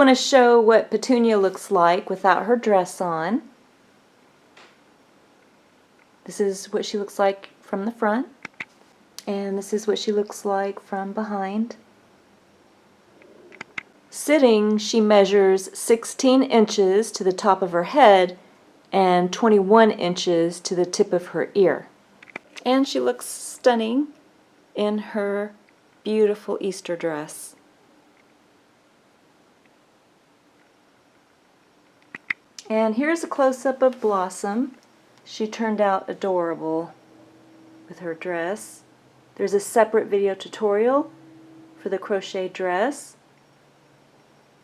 want to show what Petunia looks like without her dress on. This is what she looks like from the front, and this is what she looks like from behind. Sitting, she measures 16 inches to the top of her head and 21 inches to the tip of her ear. And she looks stunning in her beautiful Easter dress. And here's a close-up of Blossom. She turned out adorable with her dress. There's a separate video tutorial for the crochet dress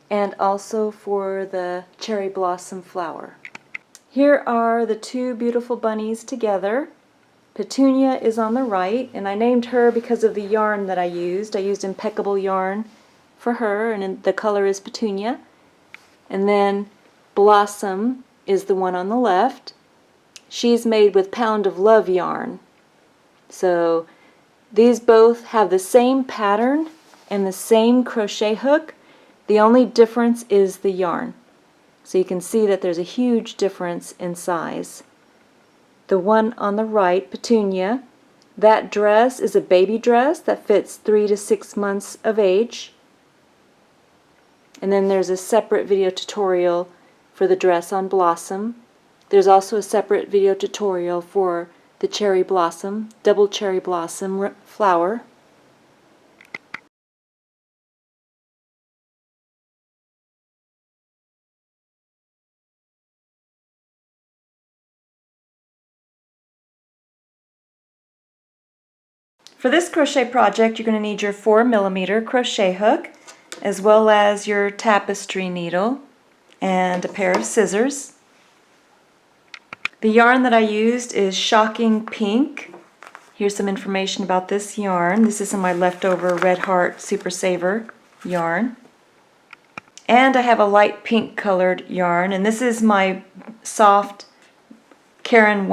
and also for the cherry blossom flower. Here are the two beautiful bunnies together. Petunia is on the right, and I named her because of the yarn that I used. I used impeccable yarn for her, and the color is Petunia. And then Blossom is the one on the left. She's made with Pound of Love yarn. So these both have the same pattern and the same crochet hook. The only difference is the yarn. So you can see that there's a huge difference in size. The one on the right, Petunia, that dress is a baby dress that fits 3 to 6 months of age. And then there's a separate video tutorial for the dress on Blossom. There's also a separate video tutorial for the cherry blossom, double cherry blossom flower. For this crochet project, you're going to need your 4mm crochet hook, as well as your tapestry needle and a pair of scissors. The yarn that I used is Shocking Pink. Here's some information about this yarn. This is my leftover Red Heart Super Saver yarn. And I have a light pink colored yarn, and this is my soft Karen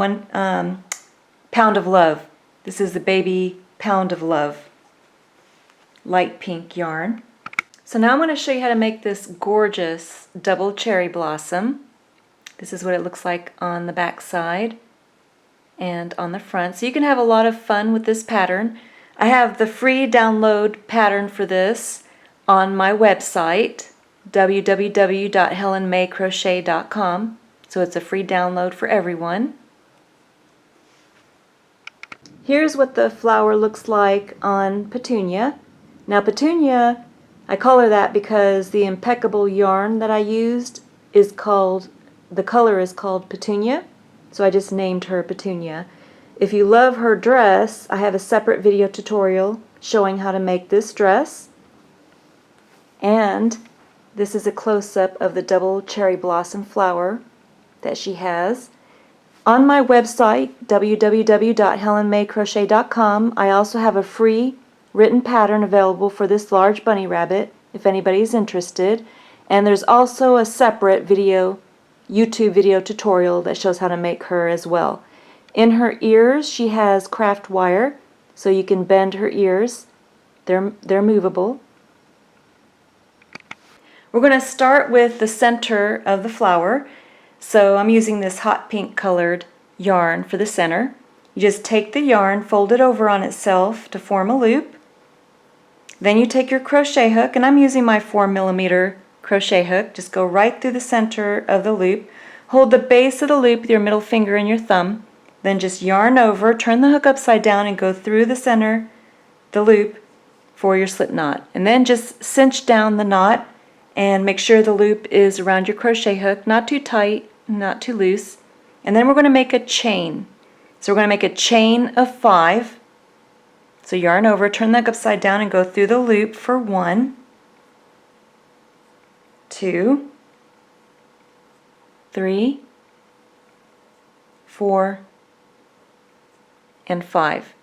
Pound of Love. This is the baby Pound of Love light pink yarn. So now I'm going to show you how to make this gorgeous double cherry blossom. This is what it looks like on the back side and on the front. So you can have a lot of fun with this pattern. I have the free download pattern for this on my website, www.HelenMayCrochet.com. So it's a free download for everyone. Here's what the flower looks like on Petunia. Now Petunia, I call her that because the impeccable yarn that I used is called, the color is called Petunia, so I just named her Petunia. If you love her dress, I have a separate video tutorial showing how to make this dress. And this is a close-up of the double cherry blossom flower that she has. On my website, www.HelenMayCrochet.com, I also have a free written pattern available for this large bunny rabbit, if anybody's interested. And there's also a separate YouTube video tutorial that shows how to make her as well. In her ears, she has craft wire, so you can bend her ears. They're movable. We're going to start with the center of the flower. So I'm using this hot pink colored yarn for the center. You just take the yarn, fold it over on itself to form a loop. Then you take your crochet hook, and I'm using my 4mm crochet hook. Just go right through the center of the loop. Hold the base of the loop with your middle finger and your thumb. Then just yarn over, turn the hook upside down, and go through the center, the loop, for your slip knot. And then just cinch down the knot and make sure the loop is around your crochet hook, not too tight, not too loose. And then we're going to make a chain. So we're going to make a chain of 5. So yarn over, turn the hook upside down, and go through the loop for 1, 2, 3, 4, and 5.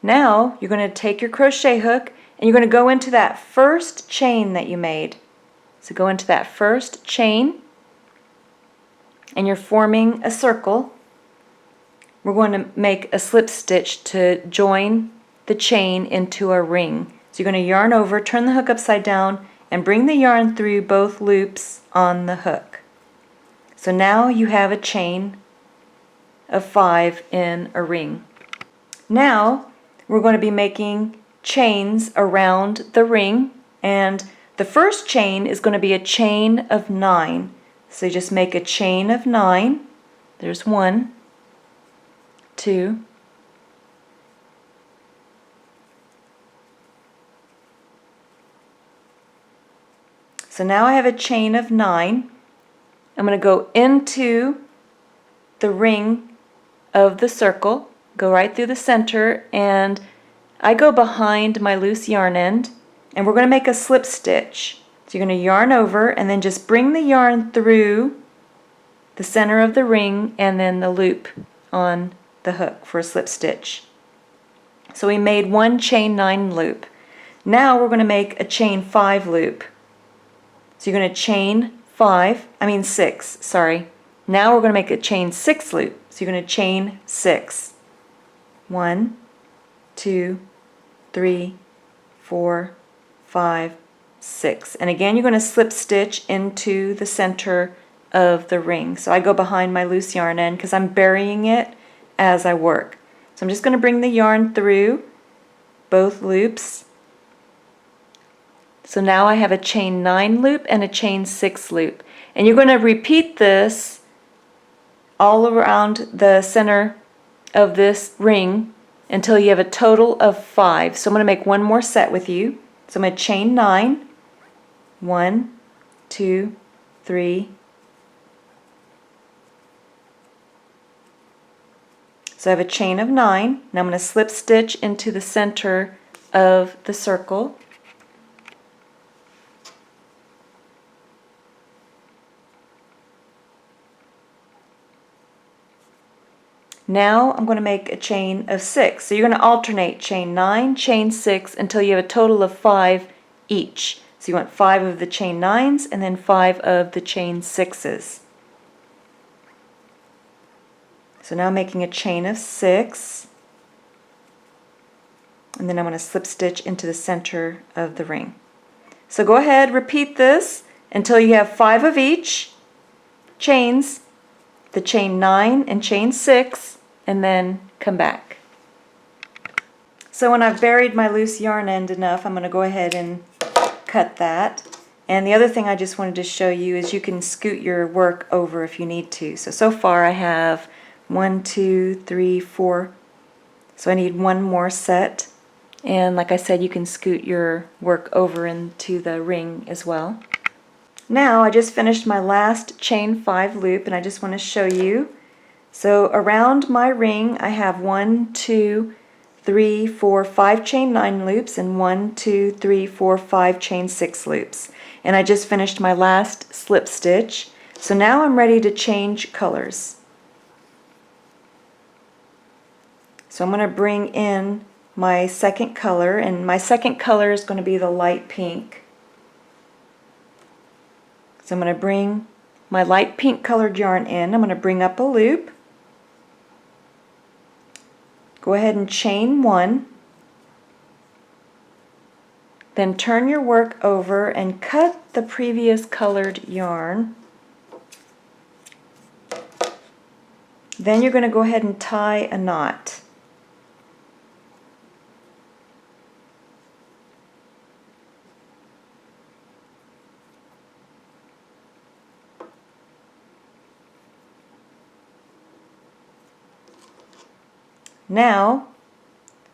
Now you're going to take your crochet hook and you're going to go into that first chain that you made. So go into that first chain and you're forming a circle. We're going to make a slip stitch to join the chain into a ring. So you're going to yarn over, turn the hook upside down, and bring the yarn through both loops on the hook. So now you have a chain of 5 in a ring. Now we're going to be making chains around the ring, and the first chain is going to be a chain of 9. So you just make a chain of 9. There's 1, 2, 3. So now I have a chain of 9. I'm going to go into the ring of the circle, go right through the center, and I go behind my loose yarn end, and we're going to make a slip stitch. So you're going to yarn over and then just bring the yarn through the center of the ring and then the loop on the hook for a slip stitch. So we made one chain 9 loop. Now we're going to make a chain 5 loop. So you're going to chain 6, sorry. Now we're going to make a chain 6 loop. So you're going to chain 6. 1, 2, 3, 4, 5, 6. And again, you're going to slip stitch into the center of the ring. So I go behind my loose yarn end because I'm burying it as I work. So I'm just going to bring the yarn through both loops. So now I have a chain 9 loop and a chain 6 loop. And you're going to repeat this all around the center of this ring until you have a total of 5. So I'm going to make one more set with you. So I'm going to chain 9. 1, 2, 3. So I have a chain of 9. Now I'm going to slip stitch into the center of the circle. Now I'm going to make a chain of 6. So you're going to alternate chain 9, chain 6 until you have a total of 5 each. So you want 5 of the chain 9s and then 5 of the chain 6s. So now I'm making a chain of 6, and then I'm going to slip stitch into the center of the ring. So go ahead, repeat this until you have 5 of each chains, the chain 9 and chain 6, and then come back. So when I've buried my loose yarn end enough, I'm going to go ahead and cut that. And the other thing I just wanted to show you is you can scoot your work over if you need to. So far I have 1, 2, 3, 4. So I need one more set. And like I said, you can scoot your work over into the ring as well. Now I just finished my last chain 5 loop, and I just want to show you. So around my ring I have 1, 2, 3, 4, 5 chain 9 loops and 1, 2, 3, 4, 5 chain 6 loops. And I just finished my last slip stitch. So now I'm ready to change colors. So I'm going to bring in my second color, and my second color is going to be the light pink. So I'm going to bring my light pink colored yarn in. I'm going to bring up a loop. Go ahead and chain 1. Then turn your work over and cut the previous colored yarn. Then you're going to go ahead and tie a knot. Now,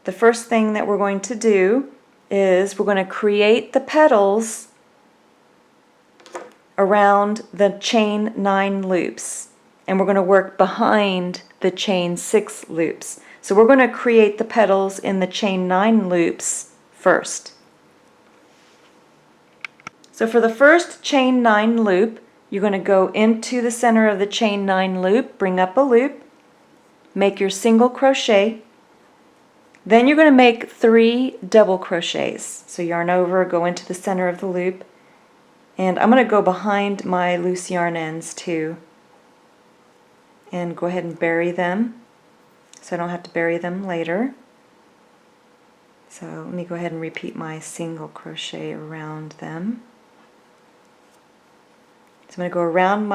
the first thing that we're going to do is we're going to create the petals around the chain 9 loops, and we're going to work behind the chain 6 loops. So we're going to create the petals in the chain 9 loops first. So for the first chain 9 loop, you're going to go into the center of the chain 9 loop, bring up a loop, make your single crochet. Then you're going to make 3 double crochets. So yarn over, go into the center of the loop, and I'm going to go behind my loose yarn ends too, and go ahead and bury them so I don't have to bury them later. So let me go ahead and repeat my single crochet around them. I'm going to go around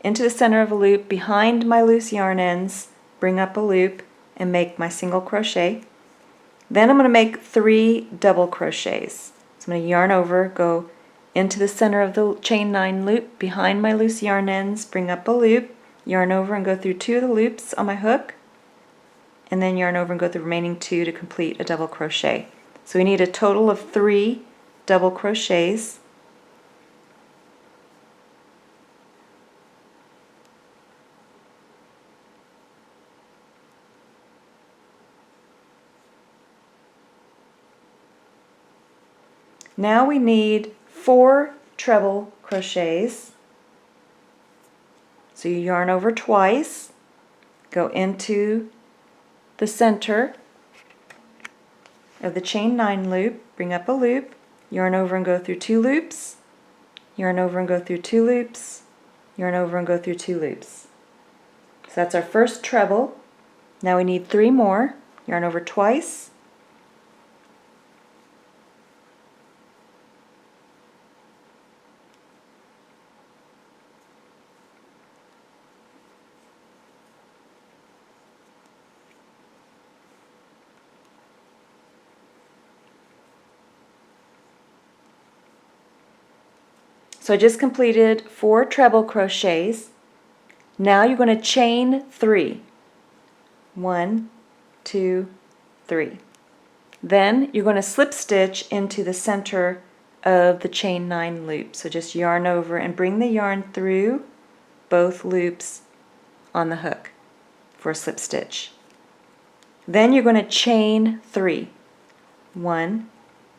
into the center of a loop, behind my loose yarn ends, bring up a loop, and make my single crochet. Then I'm going to make 3 double crochets. So I'm going to yarn over, go into the center of the chain 9 loop, behind my loose yarn ends, bring up a loop, yarn over and go through 2 of the loops on my hook, and then yarn over and go through the remaining 2 to complete a double crochet. So we need a total of 3 double crochets. Now we need 4 treble crochets. So you yarn over twice, go into the center of the chain 9 loop, bring up a loop, yarn over and go through 2 loops, yarn over and go through 2 loops, yarn over and go through 2 loops. So that's our first treble. Now we need 3 more. Yarn over twice, so I just completed 4 treble crochets. Now you're going to chain 3. 1, 2, 3. Then you're going to slip stitch into the center of the chain 9 loop. So just yarn over and bring the yarn through both loops on the hook for a slip stitch. Then you're going to chain 3. 1,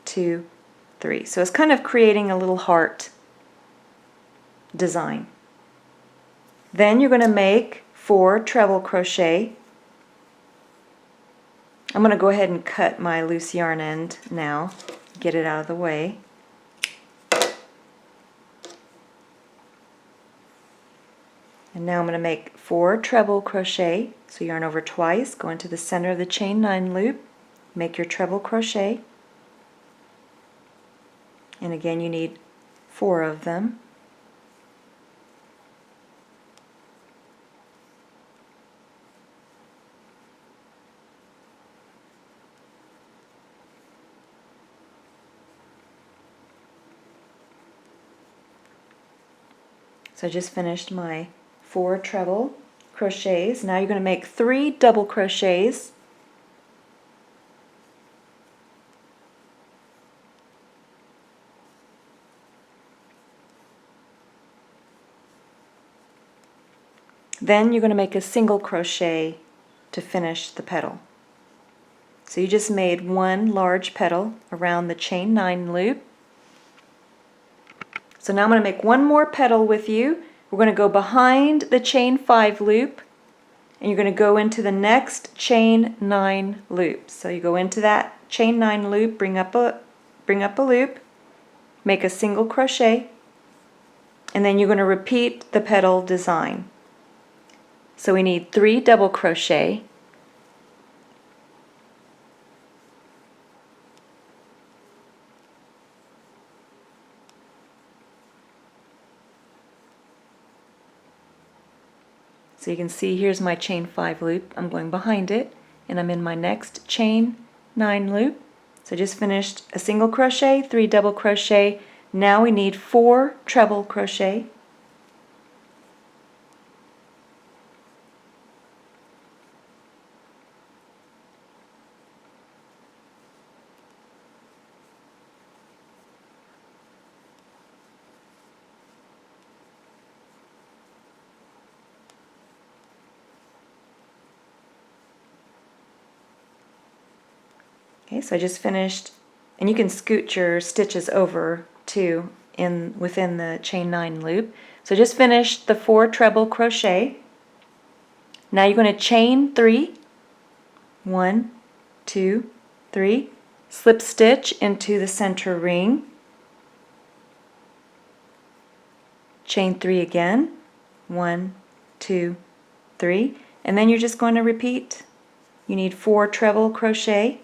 2, 3. So it's kind of creating a little heart design. Then you're going to make 4 treble crochet. I'm going to go ahead and cut my loose yarn end now, get it out of the way. And now I'm going to make 4 treble crochet. So yarn over twice, go into the center of the chain 9 loop, make your treble crochet. And again, you need 4 of them. So I just finished my 4 treble crochets. Now you're going to make 3 double crochets. Then you're going to make a single crochet to finish the petal. So you just made 1 large petal around the chain 9 loop. So now I'm going to make 1 more petal with you. We're going to go behind the chain 5 loop, and you're going to go into the next chain 9 loop. So you go into that chain 9 loop, bring up a loop, make a single crochet, and then you're going to repeat the petal design. So we need 3 double crochet. So you can see here's my chain 5 loop. I'm going behind it and I'm in my next chain 9 loop. So I just finished a single crochet, 3 double crochet. Now we need 4 treble crochet. Okay, so I just finished, and you can scoot your stitches over too within the chain 9 loop. So I just finished the 4 treble crochet. Now you're going to chain 3, 1, 2, 3, slip stitch into the center ring, chain 3 again, 1, 2, 3, and then you're just going to repeat. You need 4 treble crochet.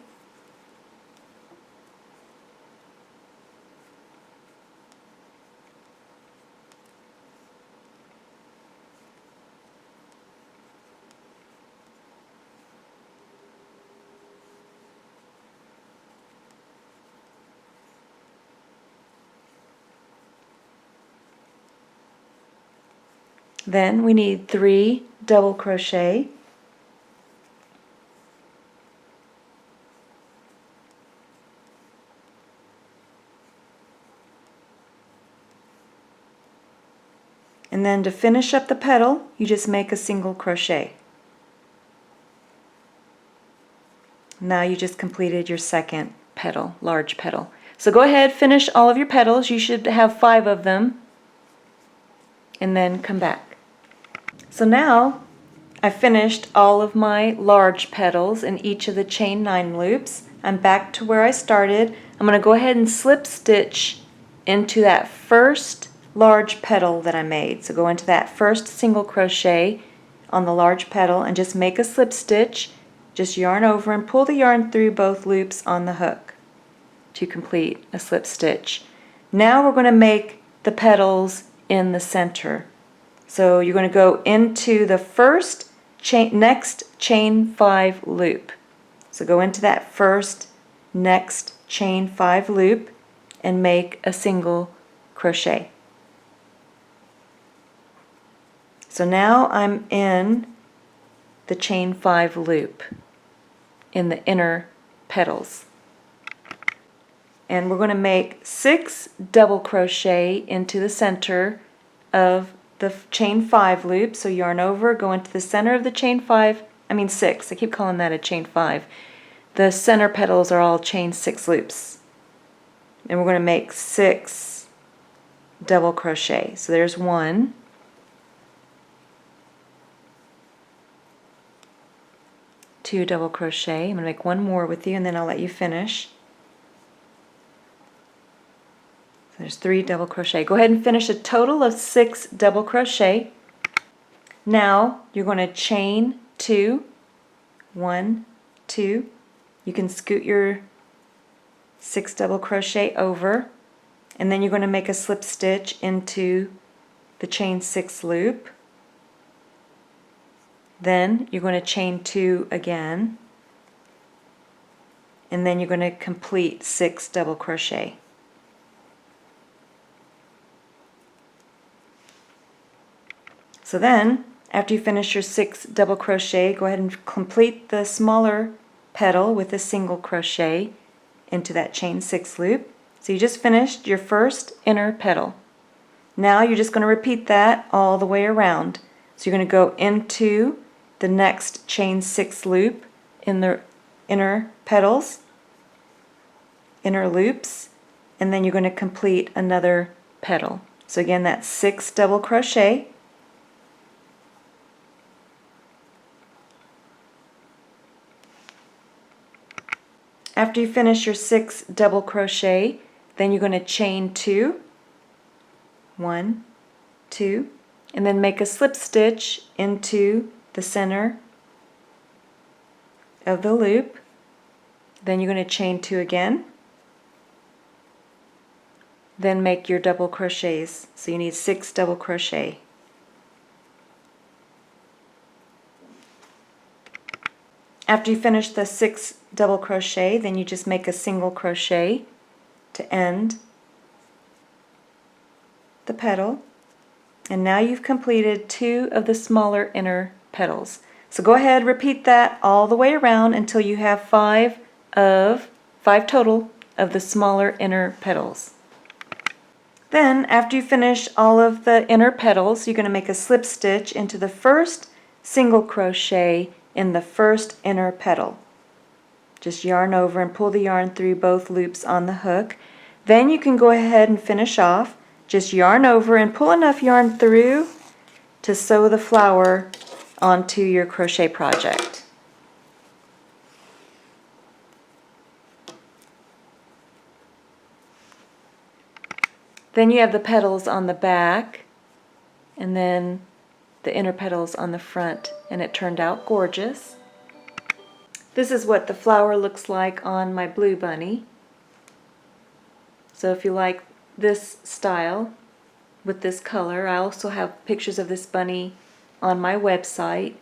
Then we need 3 double crochet. And then to finish up the petal, you just make a single crochet. Now you just completed your second petal, large petal. So go ahead, finish all of your petals. You should have 5 of them. And then come back. So now I finished all of my large petals in each of the chain 9 loops. I'm back to where I started. I'm going to go ahead and slip stitch into that first large petal that I made. So go into that first single crochet on the large petal and just make a slip stitch. Just yarn over and pull the yarn through both loops on the hook to complete a slip stitch. Now we're going to make the petals in the center. So you're going to go into the first next chain 5 loop. So go into that first next chain 5 loop and make a single crochet. So now I'm in the chain 5 loop in the inner petals. And we're going to make 6 double crochet into the center of the chain 5 loop. So yarn over, go into the center of the chain 5, 6, I keep calling that a chain 5. The center petals are all chain 6 loops. And we're going to make 6 double crochet. So there's 1, 2 double crochet. I'm going to make 1 more with you and then I'll let you finish. So there's 3 double crochet. Go ahead and finish a total of 6 double crochet. Now you're going to chain 2, 1, 2. You can scoot your 6 double crochet over and then you're going to make a slip stitch into the chain 6 loop. Then you're going to chain 2 again, and then you're going to complete 6 double crochet. So then, after you finish your 6 double crochet, go ahead and complete the smaller petal with a single crochet into that chain 6 loop. So you just finished your first inner petal. Now you're just going to repeat that all the way around. So you're going to go into the next chain 6 loop in the inner petals, inner loops, and then you're going to complete another petal. So again, that's 6 double crochet. After you finish your 6 double crochet, then you're going to chain 2, 1, 2, and then make a slip stitch into the center of the loop. Then you're going to chain 2 again. Then make your double crochets. So you need 6 double crochet. After you finish the 6 double crochet, then you just make a single crochet to end the petal. And now you've completed 2 of the smaller inner petals. So go ahead, repeat that all the way around until you have 5 total of the smaller inner petals. Then after you finish all of the inner petals, you're going to make a slip stitch into the first single crochet in the first inner petal. Just yarn over and pull the yarn through both loops on the hook. Then you can go ahead and finish off. Just yarn over and pull enough yarn through to sew the flower onto your crochet project. Then you have the petals on the back and then the inner petals on the front, and it turned out gorgeous. This is what the flower looks like on my blue bunny. So if you like this style with this color, I also have pictures of this bunny on my website.